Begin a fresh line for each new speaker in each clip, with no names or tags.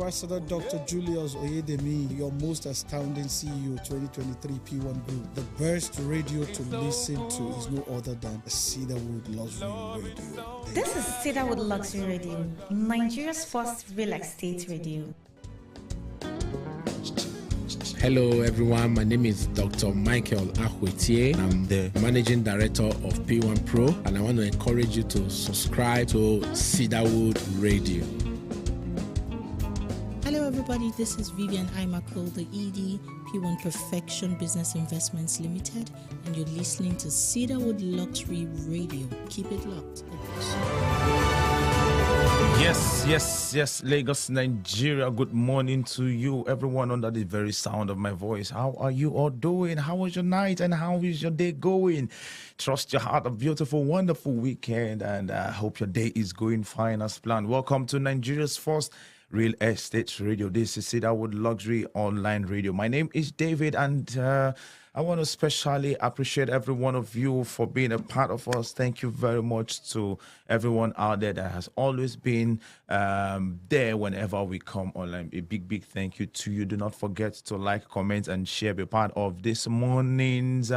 Ambassador Dr. Julius Oyedemi, your most astounding CEO 2023 P1 Group. The best radio to listen to is no other than Cedarwood Luxury Radio.
This is Cedarwood Luxury Radio, Nigeria's first real estate radio.
Hello everyone, my name is Dr. Michael Ahwetie. I'm the Managing Director of P1 Pro, and I want to encourage you to subscribe to Cedarwood Radio.
Hello everybody, this is Vivian Imako, the ED, P1 Perfection Business Investments Limited, and you're listening to Cedarwood Luxury Radio. Keep it locked.
Yes, Lagos, Nigeria. Good morning to you, everyone under the very sound of my voice. How are you all doing? How was your night and how is your day going? Trust you had a beautiful, wonderful weekend, and I hope your day is going fine as planned. Welcome to Nigeria's first real estate radio. This is Cedarwood Luxury Online Radio. My name is David, and I want to especially appreciate every one of you for being a part of us. Thank you very much to everyone out there that has always been there whenever we come online. A big thank you to you. Do not forget to like, comment, and share. Be part of this morning's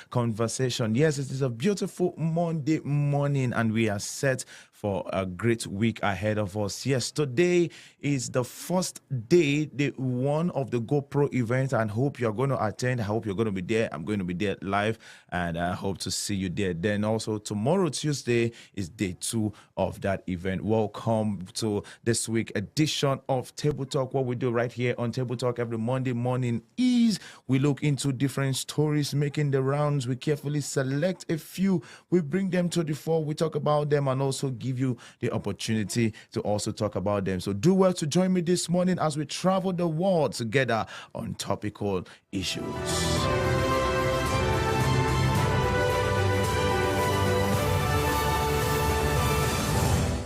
conversation. Yes, it is a beautiful Monday morning, and we are set for a great week ahead of us. Yes, today is the first day, day one of the GoPro event, and hope you're going to attend. I hope you're going to be there. I'm going to be there live, and I hope to see you there. Then also tomorrow, Tuesday, is day 2 of that event. Welcome to this week edition of Table Talk. What we do right here on Table Talk every Monday morning is we look into different stories making the rounds. We carefully select a few. We bring them to the fore. We talk about them and also give you the opportunity to also talk about them. So do well to join me this morning as we travel the world together on topical issues.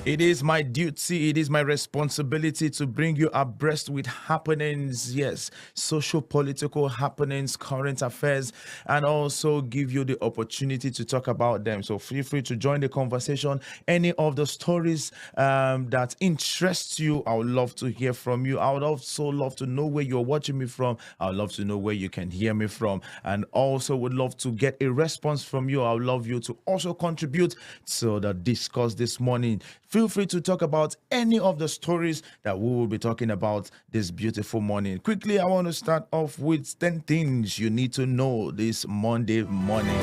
It is my duty, it is my responsibility to bring you abreast with happenings, yes, social, political happenings, current affairs, and also give you the opportunity to talk about them. So feel free to join the conversation. Any of the stories that interest you, I would love to hear from you. I would also love to know where you're watching me from. I would love to know where you can hear me from, and also would love to get a response from you. I would love you to also contribute to the discourse this morning. Feel free to talk about any of the stories that we will be talking about this beautiful morning. Quickly, I want to start off with 10 things you need to know this Monday morning.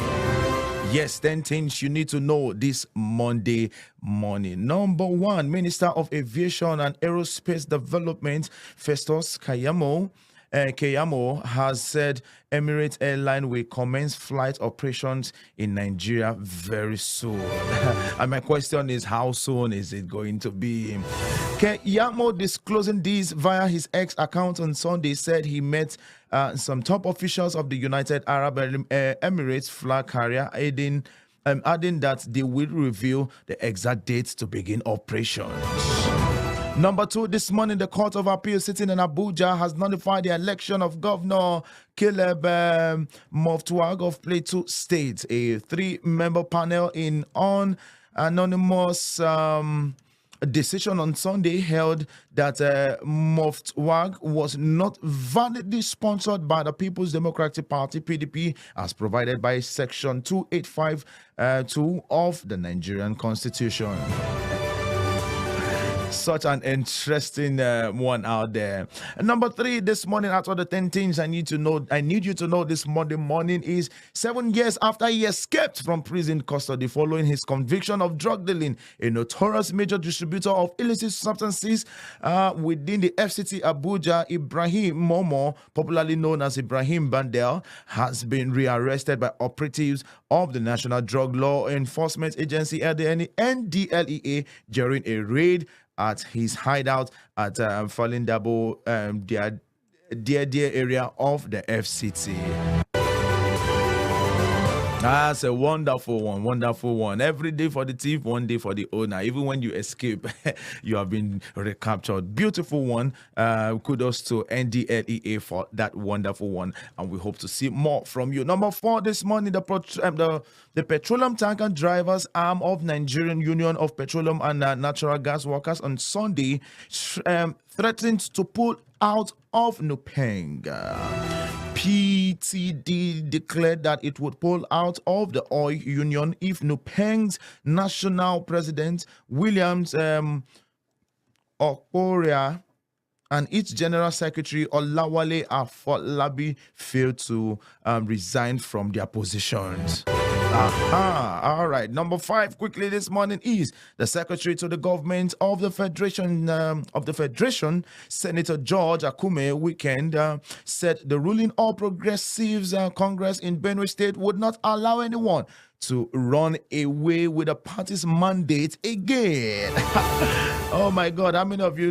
Yes, 10 things you need to know this Monday morning. Number 1, Minister of Aviation and Aerospace Development, Festus Keyamo, has said Emirates Airline will commence flight operations in Nigeria very soon. And my question is, how soon is it going to be? Keyamo, disclosing this via his X account on Sunday, said he met some top officials of the United Arab Emirates flag carrier, adding that they will reveal the exact dates to begin operations. Number 2, this morning, the Court of Appeal sitting in Abuja has nullified the election of Governor Caleb Moftuag of Plateau State. A 3-member panel in anonymous decision on Sunday held that Moftuag was not validly sponsored by the People's Democratic Party, PDP, as provided by Section 2852 of the Nigerian Constitution. Such an interesting one out there. And number 3, this morning, out of the 10 things I need you to know this Monday morning is 7 years after he escaped from prison custody following his conviction of drug dealing, a notorious major distributor of illicit substances within the FCT Abuja, Ibrahim Momo, popularly known as Ibrahim Bandel, has been rearrested by operatives of the National Drug Law Enforcement Agency, NDLEA, during a raid at his hideout at Falindabo, Dear area of the FCT. That's a wonderful one, wonderful one. Every day for the thief, one day for the owner. Even when you escape, you have been recaptured. Beautiful one. Kudos to NDLEA for that wonderful one, and we hope to see more from you. Number 4 this morning, the Petroleum Tanker Drivers Arm of Nigerian Union of Petroleum and Natural Gas Workers on Sunday threatened to pull out of Nupeng. PTD declared that it would pull out of the oil union if Nupeng's national president, Williams Okporia, and its general secretary, Olawale Afolabi, failed to resign from their positions. All right. Number 5 quickly this morning is the secretary to the government of the Federation, Senator George Akume Weekend, said the ruling All Progressives Congress in Benue State would not allow anyone to run away with the party's mandate again. Oh my God, how many of you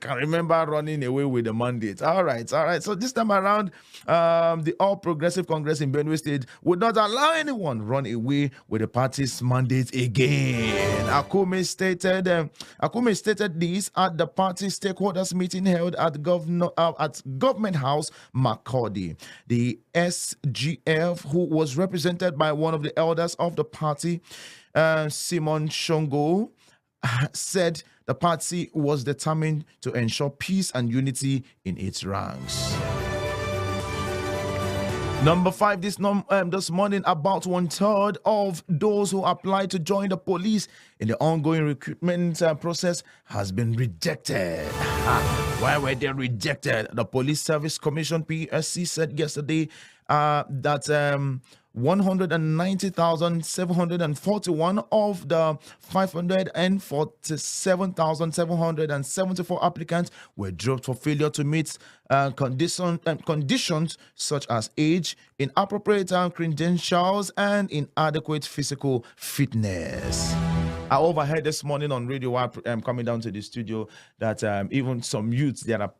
can remember running away with the mandate? All right. So this time around, the All Progressive Congress in Benue State would not allow anyone run away with the party's mandate again. Akume stated this at the party stakeholders meeting held at Government House, Makurdi. The SGF, who was represented by one of the elders of the party, Simon Shongo, said the party was determined to ensure peace and unity in its ranks. Number 5 this morning, about 1/3 of those who applied to join the police in the ongoing recruitment process has been rejected. Why were they rejected? The Police Service Commission (PSC) said yesterday that 190,741 of the 547,774 applicants were dropped for failure to meet conditions such as age, inappropriate credentials, and inadequate physical fitness. I overheard this morning on radio while I'm coming down to the studio that even some youths, there are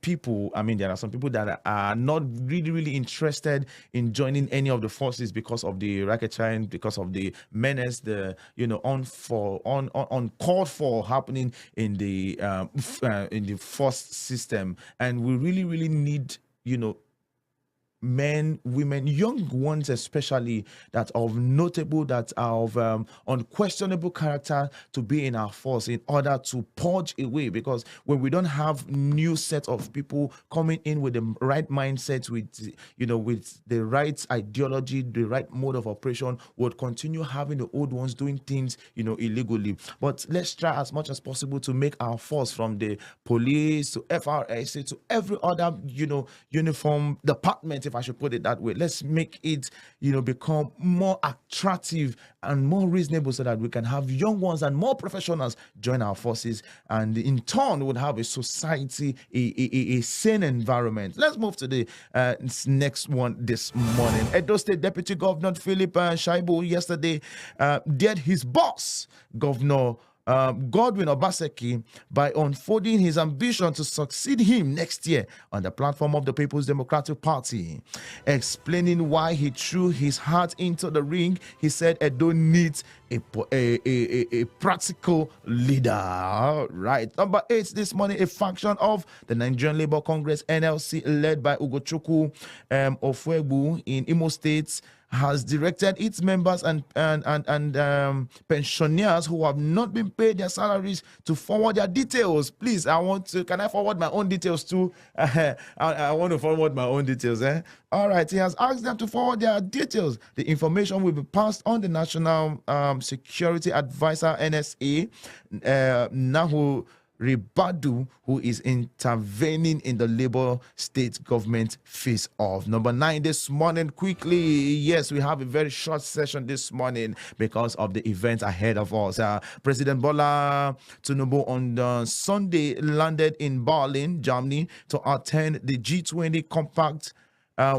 some people that are not really interested in joining any of the forces because of the racketeering, because of the menace, the uncalled for happening in the force system, and we really need men, women, young ones especially, that are of notable, that are of unquestionable character to be in our force in order to purge away. Because when we don't have new set of people coming in with the right mindset, with the right ideology, the right mode of operation, we'll continue having the old ones doing things illegally. But let's try as much as possible to make our force, from the police to FRSA to every other uniform department, if I should put it that way, let's make it become more attractive and more reasonable, so that we can have young ones and more professionals join our forces, and in turn would have a society, a sane environment. Let's move to the next one this morning. Edo State Deputy Governor Philip Shaibu yesterday dared his boss, Governor Godwin Obaseki, by unfolding his ambition to succeed him next year on the platform of the People's Democratic Party. Explaining why he threw his heart into the ring, he said Edo needs a practical leader. Right. Number 8 this morning, a faction of the Nigerian Labour Congress (NLC) led by Ugochukwu Ofuegbu in Imo State has directed its members and pensioners who have not been paid their salaries to forward their details. Please, can I forward my own details too? I want to forward my own details. All right, he has asked them to forward their details. The information will be passed on the National Security Advisor, NSA, Nahu Ribadu, who is intervening in the Labour State government face-off. Number 9 this morning, quickly. Yes, we have a very short session this morning because of the events ahead of us. President Bola Tinubu on Sunday landed in Berlin, Germany, to attend the G20 Compact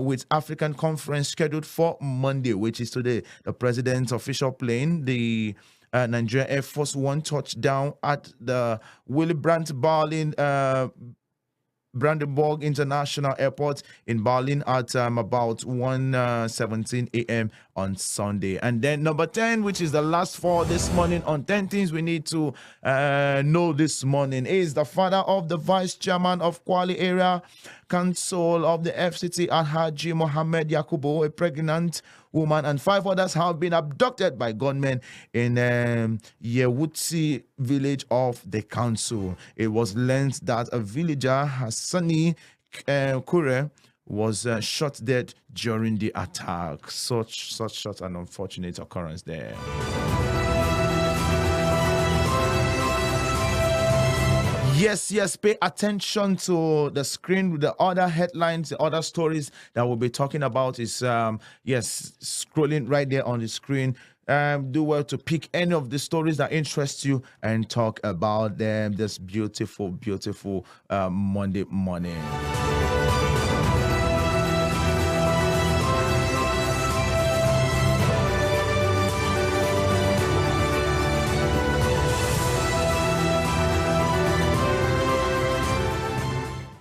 with African conference scheduled for Monday, which is today. The president's official plane, the Nigeria Air Force One, touched down at the Willy Brandt Berlin Brandenburg International Airport in Berlin at about 1:17 a.m. on Sunday. And then number 10, which is the last for this morning on 10 things we need to know this morning, is the father of the vice chairman of Kwale Area Council of the FCT, Alhaji Mohammed Yakubu, a pregnant woman, and 5 others have been abducted by gunmen in Yewutsi village of the council. It was learned that a villager, Hassani Kure, was shot dead during the attack. Such an unfortunate occurrence there. Yes, pay attention to the screen. The other headlines, the other stories that we'll be talking about is, scrolling right there on the screen. Do well to pick any of the stories that interest you and talk about them this beautiful Monday morning.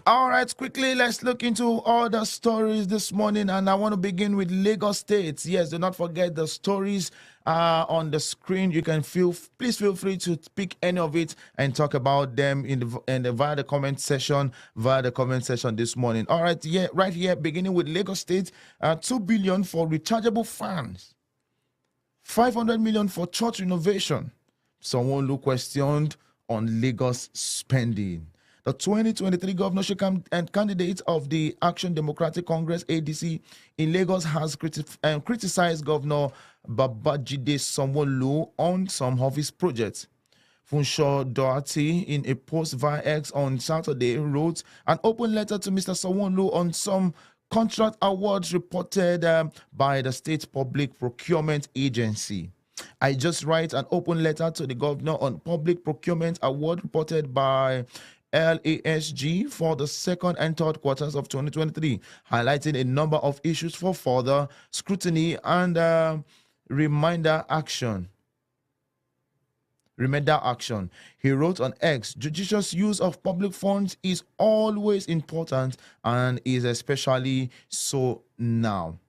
All right, quickly, let's look into all the stories this morning. And I want to begin with Lagos State. Yes, do not forget the stories on the screen. You can please feel free to pick any of it and talk about them via the comment section this morning. All right, right here, beginning with Lagos State, 2 billion for rechargeable fans, 500 million for church renovation. Someone who questioned on Lagos spending. The 2023 governorship and candidate of the Action Democratic Congress ADC in Lagos has criticized Governor Babajide Sanwo-Olu on some of his projects. Funsho Doherty, in a post via X on Saturday, wrote an open letter to Mr. Sanwo-Olu on some contract awards reported by the State Public Procurement Agency. I just write an open letter to the governor on public procurement award reported by LASG for the second and third quarters of 2023, highlighting a number of issues for further scrutiny and remainder action. He wrote on X, judicious use of public funds is always important and is especially so now.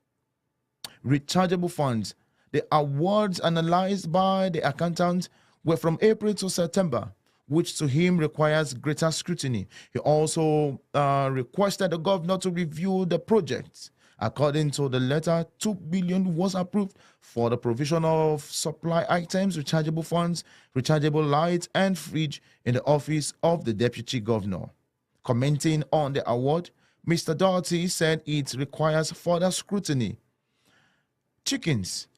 Rechargeable funds. The awards analyzed by the accountant were from April to September, which to him requires greater scrutiny. He also requested the governor to review the projects. According to the letter, 2 billion was approved for the provision of supply items, rechargeable funds, rechargeable lights, and fridge in the office of the deputy governor. Commenting on the award, Mr. Doherty said it requires further scrutiny. Chickens.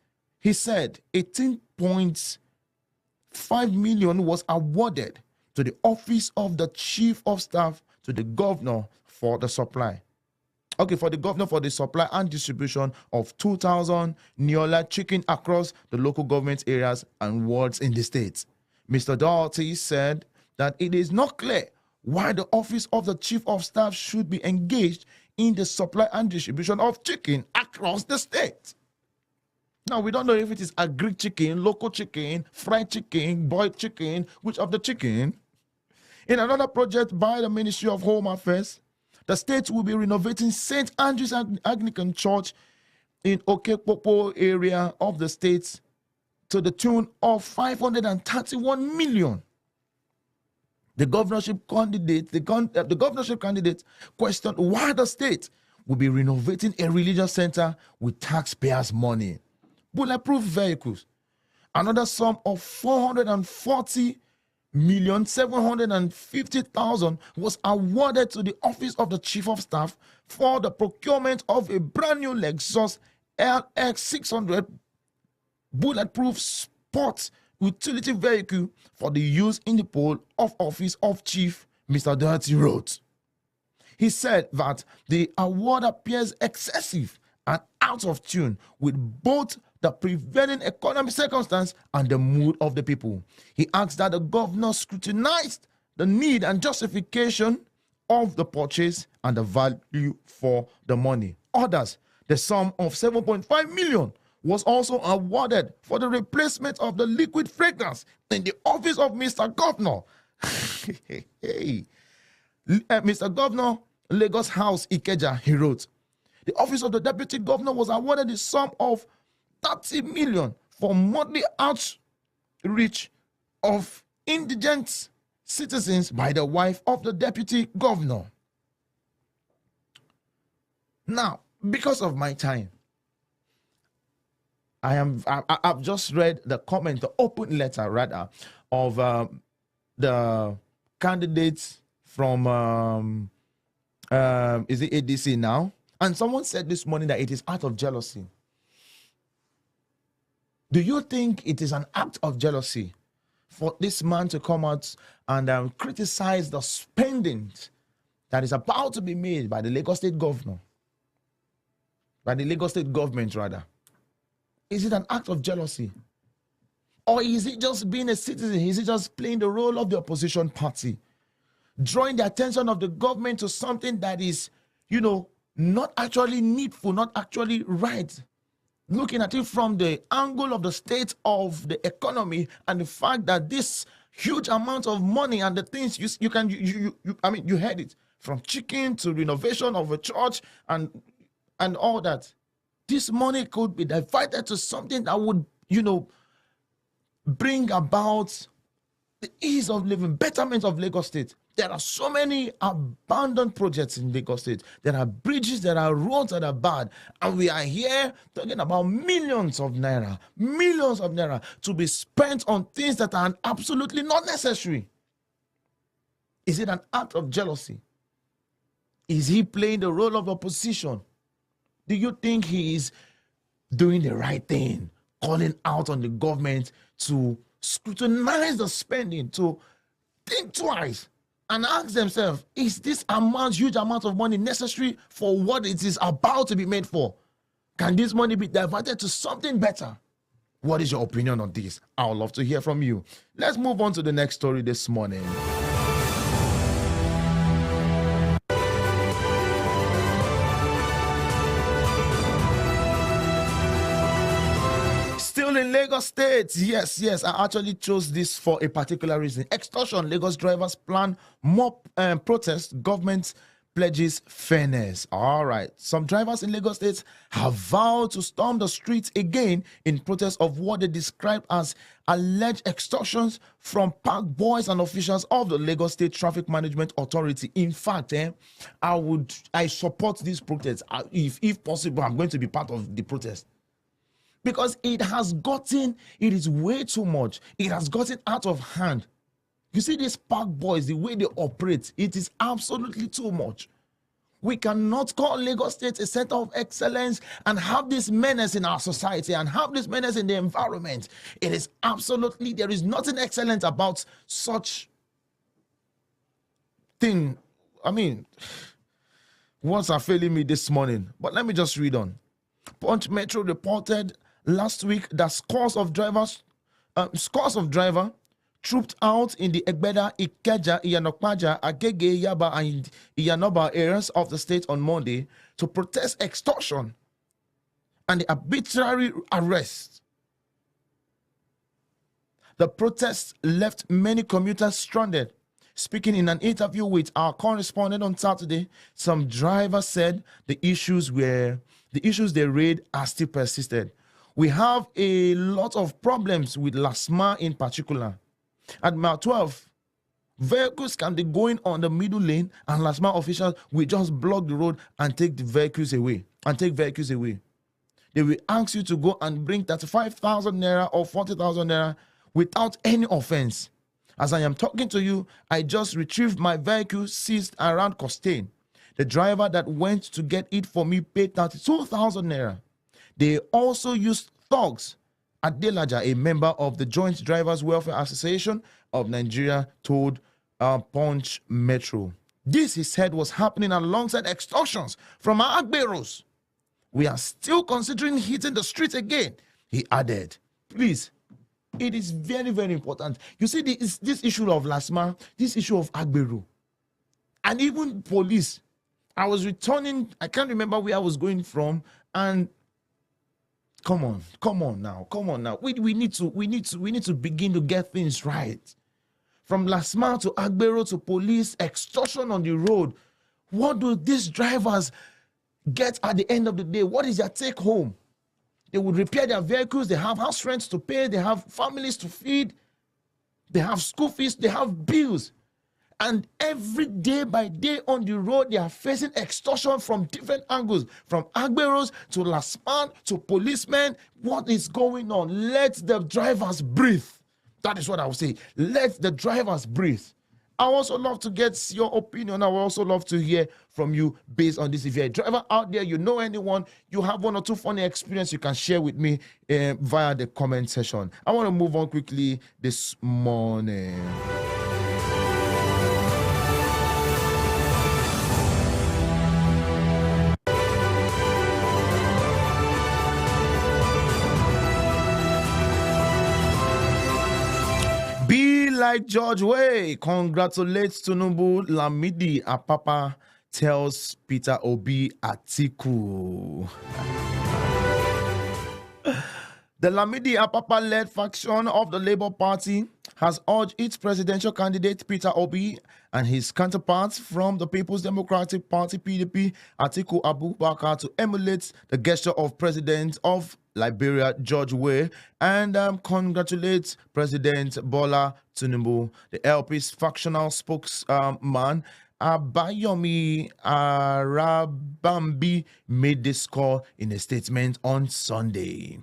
He said 18.5 million was awarded to the office of the chief of staff to the governor for the supply. For the governor for the supply and distribution of 2,000 Neola chicken across the local government areas and wards in the state. Mr. Doherty said that it is not clear why the office of the chief of staff should be engaged in the supply and distribution of chicken across the state. Now, we don't know if it is agri chicken, local chicken, fried chicken, boiled chicken, which of the chicken. In another project by the Ministry of Home Affairs, the state will be renovating St. Andrew's Anglican Church in Okepopo area of the state to the tune of 531 million. The governorship candidate questioned why the state will be renovating a religious center with taxpayers' money. Bulletproof vehicles. Another sum of 440,750,000 was awarded to the office of the chief of staff for the procurement of a brand new Lexus LX600 bulletproof sports utility vehicle for the use in the pole of office of Chief Mr. Doherty wrote. He said that the award appears excessive and out of tune with both the prevailing economic circumstance and the mood of the people. He asked that the governor scrutinized the need and justification of the purchase and the value for the money. Others, the sum of 7.5 million was also awarded for the replacement of the liquid fragrance in the office of Mr. Governor. Hey. Mr. Governor, Lagos House, Ikeja, he wrote, the office of the deputy governor was awarded the sum of 30 million for monthly outreach of indigent citizens by the wife of the deputy governor. Now, because of my time, I've just read the comment, the open letter rather, of the candidates from is it ADC now? And someone said this morning that it is out of jealousy. Do you think it is an act of jealousy for this man to come out and criticize the spending that is about to be made by the Lagos State governor? By the Lagos State government, rather. Is it an act of jealousy? Or is it just being a citizen? Is it just playing the role of the opposition party? Drawing the attention of the government to something that is, not actually needful, not actually right. Looking at it from the angle of the state of the economy and the fact that this huge amount of money and the things you heard it from chicken to renovation of a church and all that. This money could be diverted to something that would, bring about the ease of living, betterment of Lagos State. There are so many abandoned projects in Lagos State. There are bridges, there are roads that are bad. And we are here talking about millions of naira to be spent on things that are absolutely not necessary. Is it an act of jealousy? Is he playing the role of opposition? Do you think he is doing the right thing, calling out on the government to scrutinize the spending, to think twice and ask themselves, is this huge amount of money necessary for what it is about to be made for? Can this money be diverted to something better? What is your opinion on this? I would love to hear from you. Let's move on to the next story this morning. In Lagos State, yes, I actually chose this for a particular reason. Extortion, Lagos drivers plan more protests, government pledges fairness. All right, some drivers in Lagos State have vowed to storm the streets again in protest of what they describe as alleged extortions from park boys and officials of the Lagos State Traffic Management Authority. In fact, I support this protest. If possible, I'm going to be part of the protest. Because it is way too much. It has gotten out of hand. You see these park boys, the way they operate, it is absolutely too much. We cannot call Lagos State a center of excellence and have this menace in our society and have this menace in the environment. There is nothing excellent about such thing. Words are failing me this morning, but let me just read on. Punch Metro reported last week that scores of drivers trooped out in the Egbeda, Ikeja, Iyanokpaja, Agege, Yaba, and Iyanoba areas of the state on Monday to protest extortion and the arbitrary arrest. The protests left many commuters stranded. Speaking in an interview with our correspondent on Saturday, some drivers said the issues they raised are still persisted. We have a lot of problems with LASMA in particular. At mile 12, vehicles can be going on the middle lane and LASMA officials will just block the road and take vehicles away. They will ask you to go and bring 35,000 naira or 40,000 naira without any offense. As I am talking to you, I just retrieved my vehicle seized around Costain. The driver that went to get it for me paid 32,000 naira. They also used thugs. Adelaja, a member of the Joint Drivers Welfare Association of Nigeria, told Punch Metro. This, he said, was happening alongside extortions from our Agberos. We are still considering hitting the street again, he added. Please, it is very, very important. You see, this issue of LASMA, this issue of Agbero, and even police. I was returning, I can't remember where I was going from, and come on now. We need to begin to get things right. from Lasma to Agbero to police, extortion on the road. What do these drivers get at the end of the day? What is their take home? They would repair their vehicles, they have house rents to pay, they have families to feed, they have school fees, they have bills. And every day by day on the road, they are facing extortion from different angles, from Agberos to Lasman to policemen. What is going on? Let the drivers breathe. That is what I would say. Let the drivers breathe. I also love to get your opinion. I would also love to hear from you based on this. If you're a driver out there, you know anyone, you have one or two funny experience you can share with me via the comment section. I want to move on quickly this morning. Be like George Way. Congratulates Tinubu. Lamidi Apapa tells Peter Obi Atiku. The Lamidi Apapa-led faction of the Labour Party has urged its presidential candidate Peter Obi and his counterparts from the People's Democratic Party (PDP), Atiku Abubakar, to emulate the gesture of President of Liberia George Weah and congratulate President Bola Tinubu. The LP's factional spokesman Abayomi Arabambi made this call in a statement on Sunday.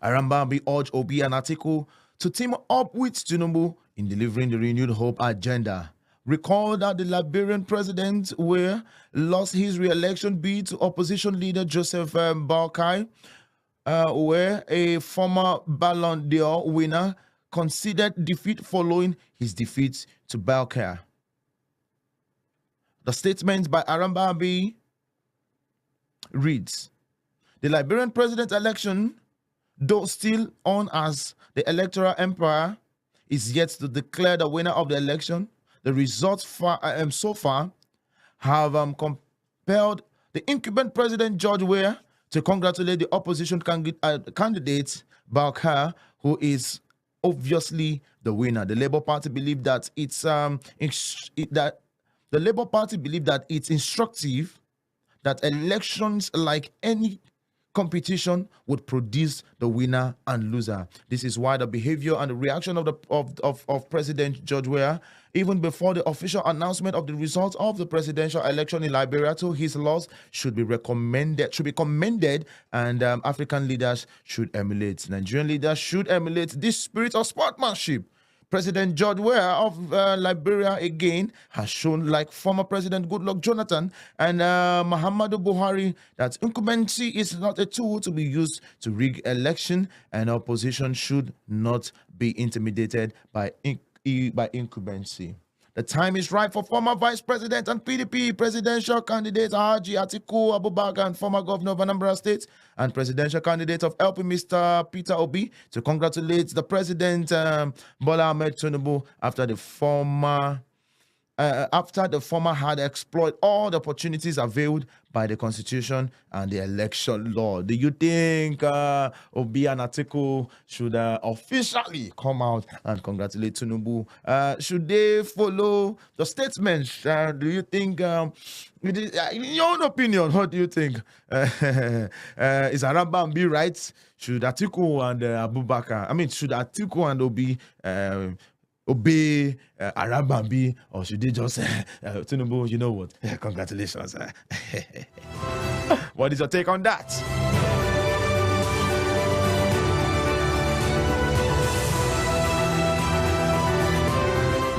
Arambambi urged Obi and Atiku to team up with Tinubu in delivering the renewed hope agenda. Recall that the Liberian president Weah lost his re-election bid to opposition leader Joseph Boakai, where a former Ballon d'Or winner conceded defeat following his defeat to Boakai. The statement by Arambambi reads, the Liberian president election, though still on as the electoral empire, is yet to declare the winner of the election. The results so far have compelled the incumbent president George Weah to congratulate the opposition candidate Boakai, who is obviously the winner. The Labour Party believe that it's instructive that elections, like any competition, would produce the winner and loser. This is why the behavior and the reaction of President George Weah, even before the official announcement of the results of the presidential election in Liberia, to his loss, should be commended, and African leaders should emulate. Nigerian leaders should emulate this spirit of sportsmanship. President George Weah of Liberia again has shown, like former President Goodluck Jonathan and Muhammadu Buhari, that incumbency is not a tool to be used to rig election, and opposition should not be intimidated by incumbency. The time is right for former Vice President and PDP presidential candidate Haji Atiku Abubakar and former Governor of Anambra State and presidential candidate of LP Mr. Peter Obi to congratulate the President Bola Ahmed Tinubu after the former had exploited all the opportunities availed by the Constitution and the election law. Do you think Obi and Atiku should officially come out and congratulate Tinubu? Should they follow the statements? Do you think, in your own opinion, what do you think? Is Arambambi right? Should Atiku and should Atiku and Obi obey Arambambi, or should they just Tinubu, you know what? Congratulations. What is your take on that?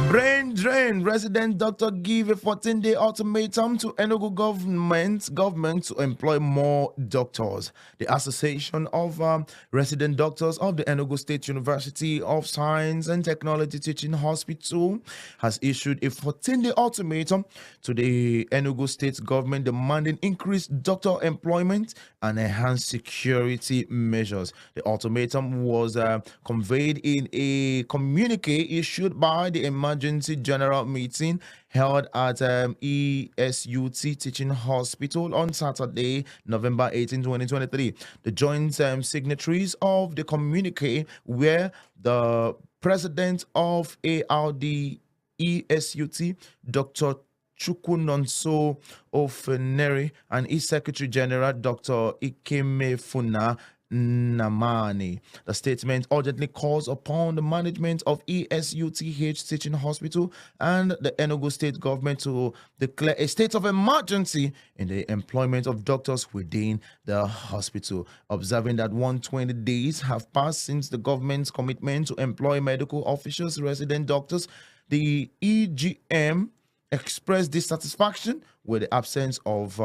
Brain drain. Resident doctor give a 14-day ultimatum to Enugu government to employ more doctors. The Association of Resident Doctors of the Enugu State University of Science and Technology Teaching Hospital has issued a 14-day ultimatum to the Enugu State government demanding increased doctor employment and enhanced security measures. The ultimatum was conveyed in a communique issued by the Emergency General Meeting held at ESUT Teaching Hospital on Saturday, November 18, 2023. The joint signatories of the communique were the President of ARD ESUT, Dr. Chukwunonso Ofeneri, and his Secretary General, Dr. Ikemefuna Namani. The statement urgently calls upon the management of ESUTH Teaching Hospital and the Enugu State government to declare a state of emergency in the employment of doctors within the hospital. Observing that 120 days have passed since the government's commitment to employ medical officials, resident doctors, the EGM expressed dissatisfaction with the absence of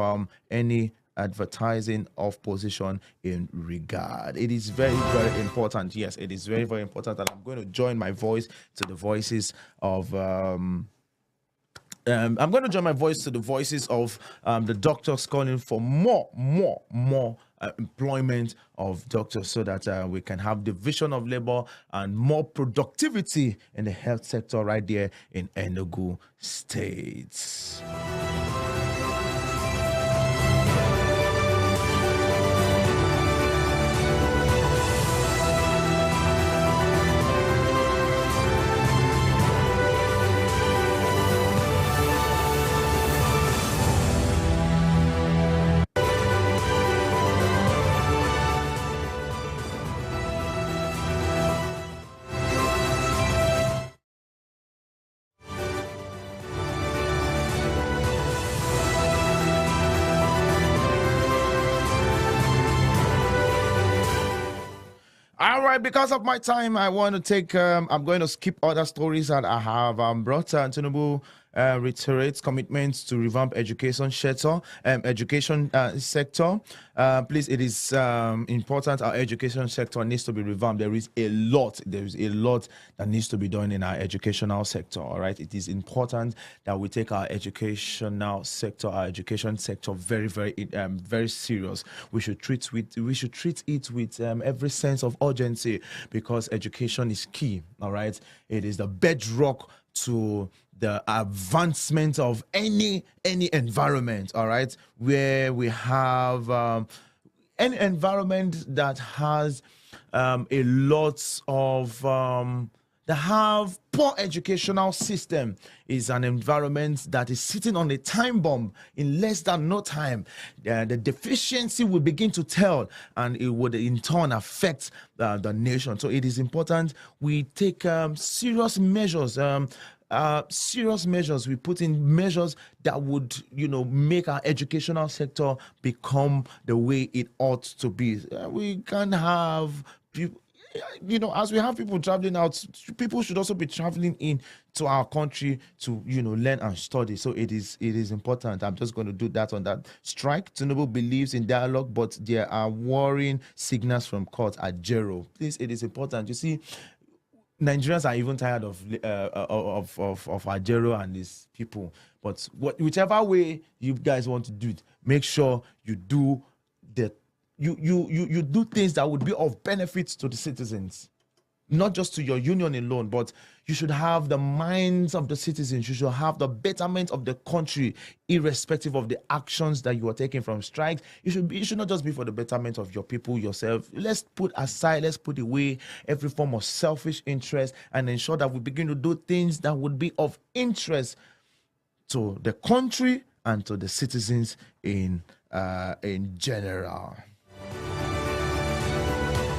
any advertising of position in regard. It is very, very important. Yes, it is very, very important. And I'm going to join my voice to the voices of I'm going to join my voice to the voices of the doctors calling for more employment of doctors so that we can have division of labor and more productivity in the health sector right there in Enugu State. All right, because of my time, I want to take, I'm going to skip other stories that I have brought. Tinubu reiterates commitments to revamp education sector. Please, it is important. Our education sector needs to be revamped. There is a lot that needs to be done in our educational sector. All right, it is important that we take our education sector very, very serious. We should treat it with every sense of urgency, because education is key. All right, it is the bedrock to the advancement of any environment. All right, where we have any environment that has a lot of that have poor educational system is an environment that is sitting on a time bomb. In less than no time, the deficiency will begin to tell, and it would in turn affect the nation. So it is important we take serious measures. We put in measures that would, make our educational sector become the way it ought to be. We can have people, as we have people traveling out, people should also be traveling in to our country to, learn and study. So it is important. I'm just going to do that on that strike. Tinubu believes in dialogue, but there are worrying signals from court at Jero. Please, it is important. You see, Nigerians are even tired of Ajero and his people. But whichever way you guys want to do it, make sure you do you do things that would be of benefit to the citizens, not just to your union alone, but you should have the minds of the citizens. You should have the betterment of the country, irrespective of the actions that you are taking from strikes. It should not just be for the betterment of your people, yourself. Let's put away every form of selfish interest and ensure that we begin to do things that would be of interest to the country and to the citizens in general.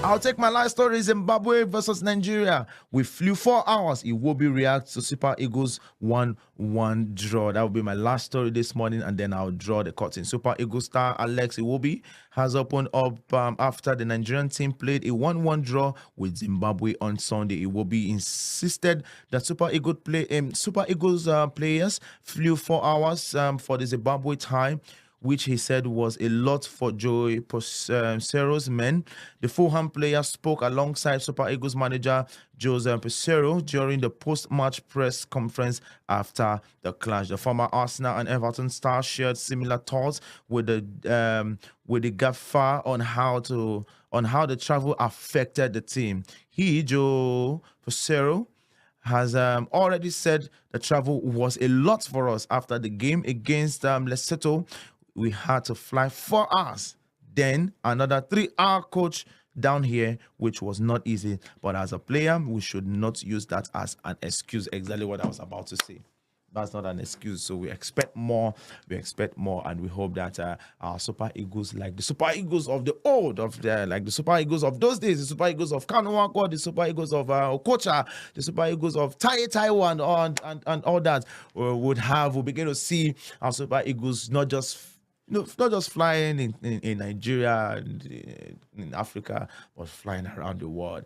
I'll take my last story. Zimbabwe versus Nigeria. We flew 4 hours. Iwobi reacts to Super Eagles 1-1 draw. That will be my last story this morning, and then I'll draw the curtain. Super Eagles star Alex Iwobi has opened up after the Nigerian team played a 1-1 draw with Zimbabwe on Sunday. Iwobi insisted that Super Eagles players flew 4 hours for the Zimbabwe tie, which he said was a lot for Joey Pesero's men. The Fulham player spoke alongside Super Eagles manager Jose Pesero during the post-match press conference after the clash. The former Arsenal and Everton star shared similar thoughts with the gaffer on how the travel affected the team. Joe Pesero has already said the travel was a lot for us. After the game against Lesotho, we had to fly 4 hours. Then another 3-hour coach down here, which was not easy. But as a player, we should not use that as an excuse. Exactly what I was about to say. That's not an excuse. So we expect more. And we hope that our Super Eagles, like the Super Eagles of the old, like the Super Eagles of those days, the Super Eagles of Kanuako, the Super Eagles of Okocha, the Super Eagles of Taiwan, and all that, we'll begin to see our Super Eagles not just flying in Nigeria and in Africa, but flying around the world.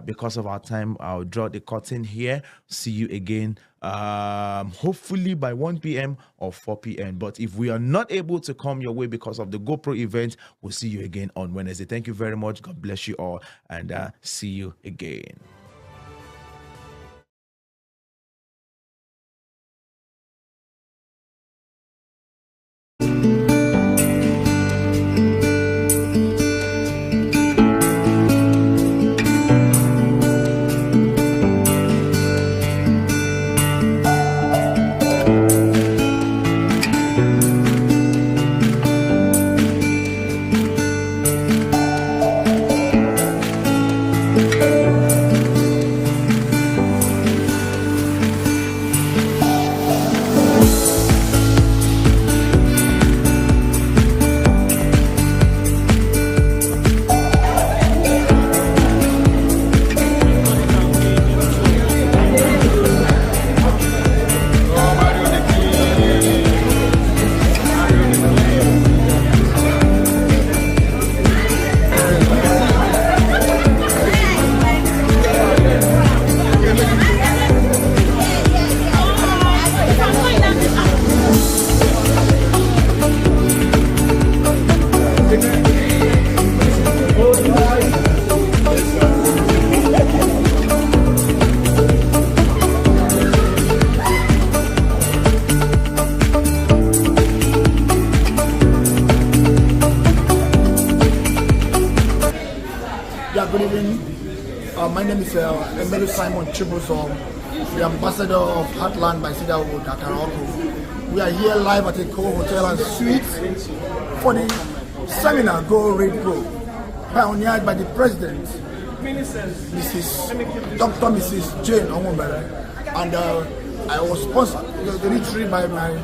Because of our time, I'll draw the curtain here. See you again, hopefully by 1 p.m. or 4 p.m. But if we are not able to come your way because of the GoPro event, we'll see you again on Wednesday. Thank you very much. God bless you all, and see you again.
Good evening. My name is Emelu Simon Chibuzo, the ambassador of Heartland by Cedarwood at Arauco. We are here live at a Hotel and Suites for the seminar Go Read Pro, pioneered by the President, Dr. Mrs. Jane Onwumere, and I was sponsored literally by my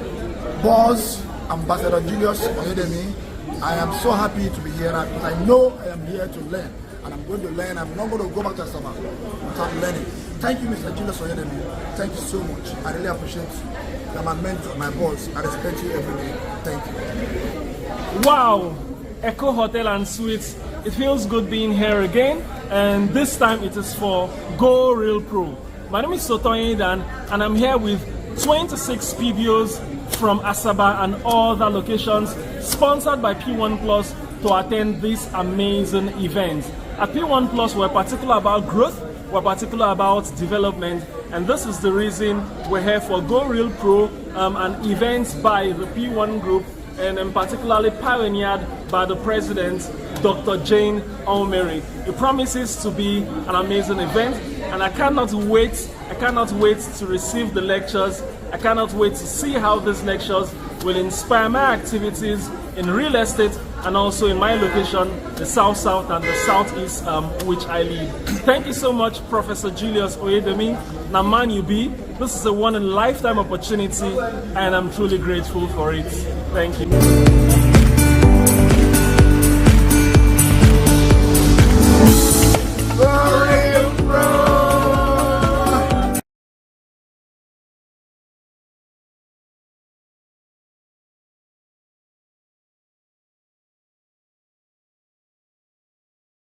boss, Ambassador Julius Oyedemi. I am so happy to be here because I know I am here to learn. And I'm going to learn. I'm not going to go back to Asaba without learning. Thank you, Mr. Julius Oyedemi. Thank you so much. I really appreciate you. You're my mentor, my boss. I respect you every day. Thank you.
Wow! Echo Hotel and Suites. It feels good being here again. And this time it is for Go Real Pro. My name is Sotoyin Dan, and I'm here with 26 PBOs from Asaba and other locations, sponsored by P1 Plus to attend this amazing event. At P1 Plus, we're particular about growth, we're particular about development, and this is the reason we're here for Go Real Pro, an event by the P1 Group, and particularly pioneered by the President, Dr. Jane Onwumere. It promises to be an amazing event, and I cannot wait to receive the lectures. I cannot wait to see how these lectures will inspire my activities in real estate and also in my location, the South and the Southeast, which I lead. Thank you so much, Professor Julius Oyedemi. Naman Yubi. This is a one-in-a-lifetime opportunity, and I'm truly grateful for it. Thank you.